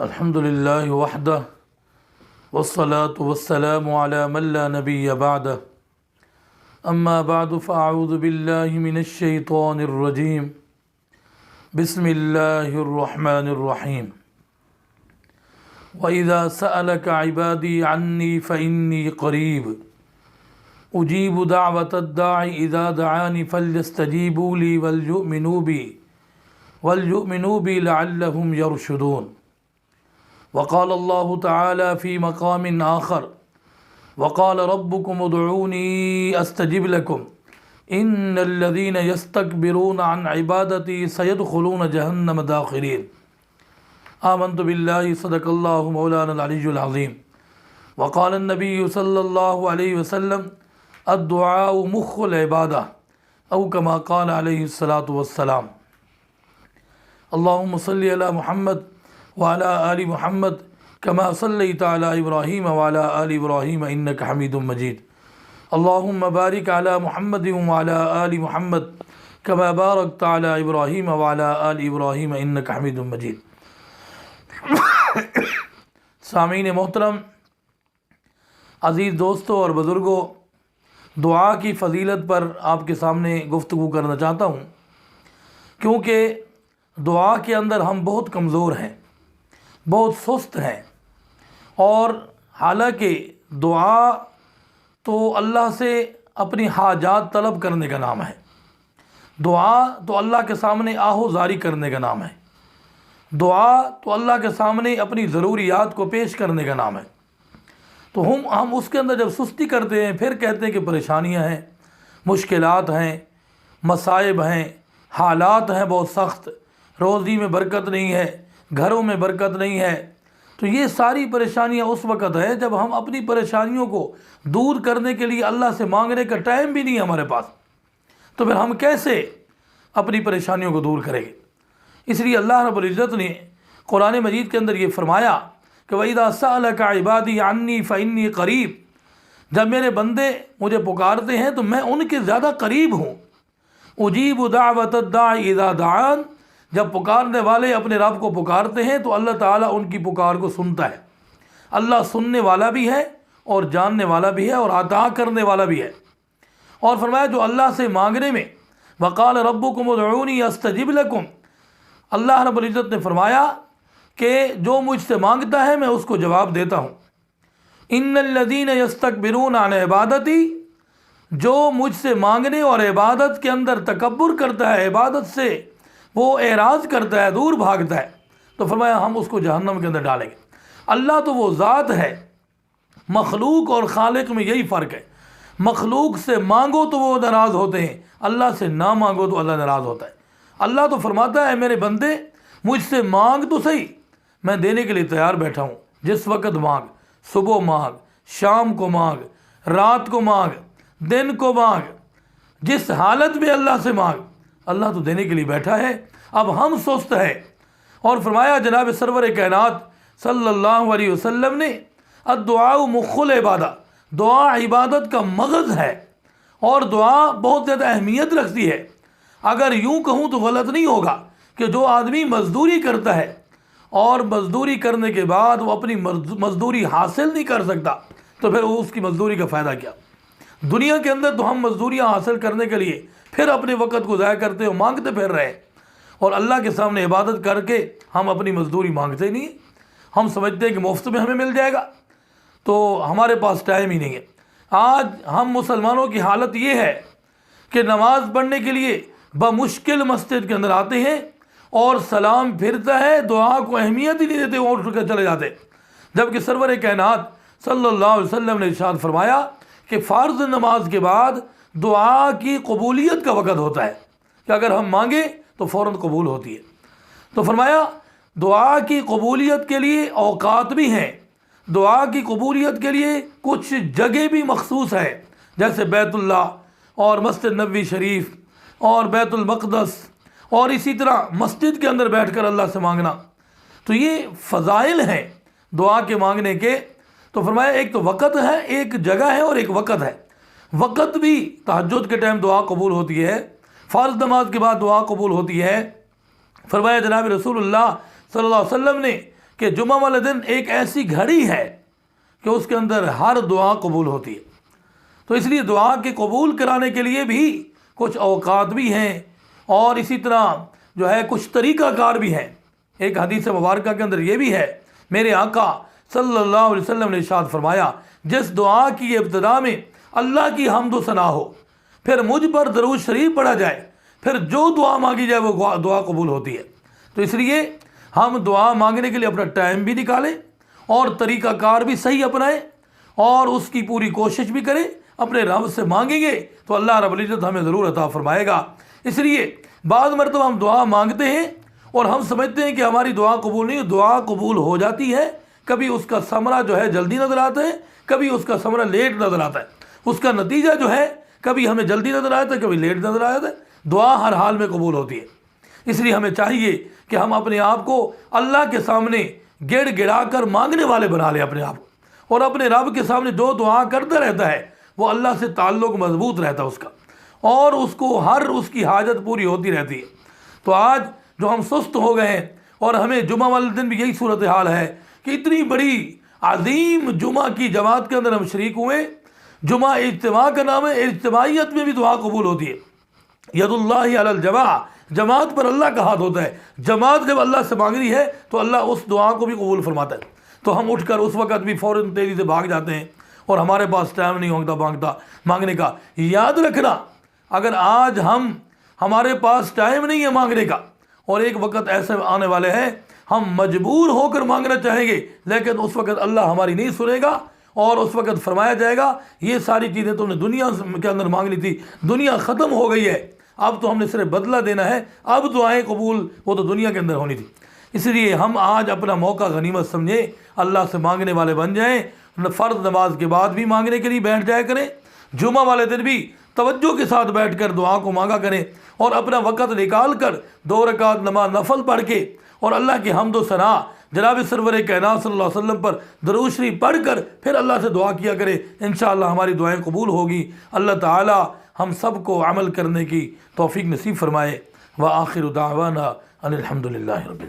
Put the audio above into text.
الحمد للہ وحدہ والصلاة والسلام علی من لا نبی بعدہ اما بعد فاعوذ باللہ من الشیطان الرجیم بسم اللہ الرحمن الرحیم وَإِذَا سَأَلَكَ عِبَادِي عَنِّي فَإِنِّي قَرِيبٌ أُجِيبُ دَعْوَةَ الدَّاعِ إِذَا دَعَانِ فَلْيَسْتَجِيبُوا لِي وَلْيُؤْمِنُوا بِي لَعَلَّهُمْ يَرْشُدُونَ وقال الله تعالى في مقام آخر وقال ربكم ادعوني استجب لكم ان الذين يستكبرون عن عبادتي سيدخلون جهنم داخرين آمنت بالله صدق الله مولانا العلي العظيم وقال النبي صلى الله عليه وسلم الدعاء مخ العبادة او كما قال عليه الصلاة والسلام اللهم صل على محمد وعلى آل محمد كما صليت على إبراهيم وعلى آل إبراهيم إنك حميد مجيد اللهم بارك على محمد وعلى آل محمد كما باركت على إبراهيم وعلى آل إبراهيم إنك حميد مجيد سامعین محترم، عزیز دوستوں اور بزرگوں، دعا کی فضیلت پر آپ کے سامنے گفتگو کرنا چاہتا ہوں، کیونکہ دعا کے اندر ہم بہت کمزور ہیں، بہت سست ہیں، اور حالانکہ دعا تو اللہ سے اپنی حاجات طلب کرنے کا نام ہے، دعا تو اللہ کے سامنے آہو زاری کرنے کا نام ہے، دعا تو اللہ کے سامنے اپنی ضروریات کو پیش کرنے کا نام ہے۔ تو ہم اس کے اندر جب سستی کرتے ہیں، پھر کہتے ہیں کہ پریشانیاں ہیں، مشکلات ہیں، مصائب ہیں، حالات ہیں بہت سخت، روزی میں برکت نہیں ہے، گھروں میں برکت نہیں ہے، تو یہ ساری پریشانیاں اس وقت ہے جب ہم اپنی پریشانیوں کو دور کرنے کے لیے اللہ سے مانگنے کا ٹائم بھی نہیں ہے ہمارے پاس، تو پھر ہم کیسے اپنی پریشانیوں کو دور کریں گے؟ اس لیے اللہ رب العزت نے قرآن مجید کے اندر یہ فرمایا کہ وَإِذَا سَأَلَكَ عِبَادِي عَنِّي فَإِنِّي قَرِيب، جب میرے بندے مجھے پکارتے ہیں تو میں ان کے زیادہ قریب ہوں۔ أُجِيبُ دَعْوَةَ الدَّاعِ إِذَا دَعَانِ، جب پکارنے والے اپنے رب کو پکارتے ہیں تو اللہ تعالیٰ ان کی پکار کو سنتا ہے۔ اللہ سننے والا بھی ہے اور جاننے والا بھی ہے اور عطا کرنے والا بھی ہے۔ اور فرمایا جو اللہ سے مانگنے میں وَقَالَ رَبُّكُمُ ادْعُونِي أَسْتَجِبْ لَكُمْ، اللہ رب العزت نے فرمایا کہ جو مجھ سے مانگتا ہے میں اس کو جواب دیتا ہوں۔ إِنَّ الَّذِينَ يَسْتَكْبِرُونَ عَنْ عِبَادَتِي، جو مجھ سے مانگنے اور عبادت کے اندر تکبر کرتا ہے، عبادت سے وہ اعراض کرتا ہے، دور بھاگتا ہے، تو فرمایا ہم اس کو جہنم کے اندر ڈالیں گے۔ اللہ تو وہ ذات ہے، مخلوق اور خالق میں یہی فرق ہے، مخلوق سے مانگو تو وہ ناراض ہوتے ہیں، اللہ سے نہ مانگو تو اللہ ناراض ہوتا ہے۔ اللہ تو فرماتا ہے میرے بندے مجھ سے مانگ تو صحیح، میں دینے کے لیے تیار بیٹھا ہوں، جس وقت مانگ، صبح مانگ، شام کو مانگ، رات کو مانگ، دن کو مانگ، جس حالت میں اللہ سے مانگ، اللہ تو دینے کے لیے بیٹھا ہے۔ اب ہم سست ہیں، اور فرمایا جناب سرور کائنات صلی اللہ علیہ وسلم نے الدعاء مخ العبادہ، دعا عبادت کا مغز ہے، اور دعا بہت زیادہ اہمیت رکھتی ہے۔ اگر یوں کہوں تو غلط نہیں ہوگا کہ جو آدمی مزدوری کرتا ہے اور مزدوری کرنے کے بعد وہ اپنی مزدوری حاصل نہیں کر سکتا تو پھر اس کی مزدوری کا فائدہ کیا؟ دنیا کے اندر تو ہم مزدوریاں حاصل کرنے کے لیے پھر اپنے وقت کو ضائع کرتے ہو، مانگتے پھر رہے، اور اللہ کے سامنے عبادت کر کے ہم اپنی مزدوری مانگتے نہیں، ہم سمجھتے ہیں کہ مفت میں ہمیں مل جائے گا، تو ہمارے پاس ٹائم ہی نہیں ہے۔ آج ہم مسلمانوں کی حالت یہ ہے کہ نماز پڑھنے کے لیے بمشکل مسجد کے اندر آتے ہیں اور سلام پھرتا ہے، دعا کو اہمیت ہی نہیں دیتے اور اٹھ کر چلے جاتے، جبکہ سرور کائنات صلی اللہ علیہ وسلم نے ارشاد فرمایا کہ فرض نماز کے بعد دعا کی قبولیت کا وقت ہوتا ہے کہ اگر ہم مانگیں تو فوراً قبول ہوتی ہے۔ تو فرمایا دعا کی قبولیت کے لیے اوقات بھی ہیں، دعا کی قبولیت کے لیے کچھ جگہ بھی مخصوص ہے، جیسے بیت اللہ اور مسجد نبوی شریف اور بیت المقدس، اور اسی طرح مسجد کے اندر بیٹھ کر اللہ سے مانگنا، تو یہ فضائل ہیں دعا کے مانگنے کے۔ تو فرمایا ایک تو وقت ہے، ایک جگہ ہے اور ایک وقت ہے۔ وقت بھی تہجد کے ٹائم دعا قبول ہوتی ہے، فرض نماز کے بعد دعا قبول ہوتی ہے۔ فرمایا جناب رسول اللہ صلی اللہ علیہ وسلم نے کہ جمعہ والے دن ایک ایسی گھڑی ہے کہ اس کے اندر ہر دعا قبول ہوتی ہے. تو اس لیے دعا کے قبول کرانے کے لیے بھی کچھ اوقات بھی ہیں اور اسی طرح جو ہے کچھ طریقہ کار بھی ہیں. ایک حدیث مبارکہ کے اندر یہ بھی ہے، میرے آقا صلی اللہ علیہ وسلم نے ارشاد فرمایا، جس دعا کی ابتدا میں اللہ کی حمد و ثنا ہو، پھر مجھ پر درود شریف پڑھا جائے، پھر جو دعا مانگی جائے وہ دعا قبول ہوتی ہے. تو اس لیے ہم دعا مانگنے کے لیے اپنا ٹائم بھی نکالیں اور طریقہ کار بھی صحیح اپنائیں اور اس کی پوری کوشش بھی کریں. اپنے رب سے مانگیں گے تو اللہ رب العزت ہمیں ضرور عطا فرمائے گا. اس لیے بعض مرتبہ ہم دعا مانگتے ہیں اور ہم سمجھتے ہیں کہ ہماری دعا قبول نہیں، دعا قبول ہو جاتی ہے. کبھی اس کا ثمرہ جو ہے جلدی نظر آتا ہے، کبھی اس کا ثمرہ لیٹ نظر آتا ہے. اس کا نتیجہ جو ہے کبھی ہمیں جلدی نظر آتا ہے، کبھی لیٹ نظر آتا ہے. دعا ہر حال میں قبول ہوتی ہے. اس لیے ہمیں چاہیے کہ ہم اپنے آپ کو اللہ کے سامنے گڑ گڑا کر مانگنے والے بنا لیں اپنے آپ کو، اور اپنے رب کے سامنے جو دعا کرتا رہتا ہے وہ اللہ سے تعلق مضبوط رہتا ہے اس کا، اور اس کو ہر اس کی حاجت پوری ہوتی رہتی ہے. تو آج جو ہم سست ہو گئے ہیں اور ہمیں جمعہ والے دن بھی یہی صورتحال ہے کہ اتنی بڑی عظیم جمعہ کی جماعت کے اندر ہم شریک ہوئے. جمعہ اجتماع کا نام ہے، اجتماعیت میں بھی دعا قبول ہوتی ہے. ید اللہ علی الجماع، جماعت پر اللہ کا ہاتھ ہوتا ہے. جماعت جب اللہ سے مانگ رہی ہے تو اللہ اس دعا کو بھی قبول فرماتا ہے. تو ہم اٹھ کر اس وقت بھی فوراً تیزی سے بھاگ جاتے ہیں اور ہمارے پاس ٹائم نہیں ہوتا مانگنے کا. یاد رکھنا، اگر آج ہمارے پاس ٹائم نہیں ہے مانگنے کا اور ایک وقت ایسے آنے والے ہیں ہم مجبور ہو کر مانگنا چاہیں گے، لیکن اس وقت اللہ ہماری نہیں سنے گا اور اس وقت فرمایا جائے گا یہ ساری چیزیں تم نے دنیا کے اندر مانگنی تھی، دنیا ختم ہو گئی ہے، اب تو ہم نے صرف بدلہ دینا ہے، اب دعائیں قبول وہ تو دنیا کے اندر ہونی تھی. اس لیے ہم آج اپنا موقع غنیمت سمجھیں، اللہ سے مانگنے والے بن جائیں. فرض نماز کے بعد بھی مانگنے کے لیے بیٹھ جایا کریں، جمعہ والے دن بھی توجہ کے ساتھ بیٹھ کر دعا کو مانگا کریں، اور اپنا وقت نکال کر 2 رکعت نماز نفل پڑھ کے اور اللہ کی حمد و ثنا جناب سرور کائنات صلی اللہ علیہ وسلم پر درود شریف پڑھ کر پھر اللہ سے دعا کیا کرے. انشاءاللہ ہماری دعائیں قبول ہوگی. اللہ تعالی ہم سب کو عمل کرنے کی توفیق نصیب فرمائے. وآخر دعوانا ان الحمد للہ رب العالمین.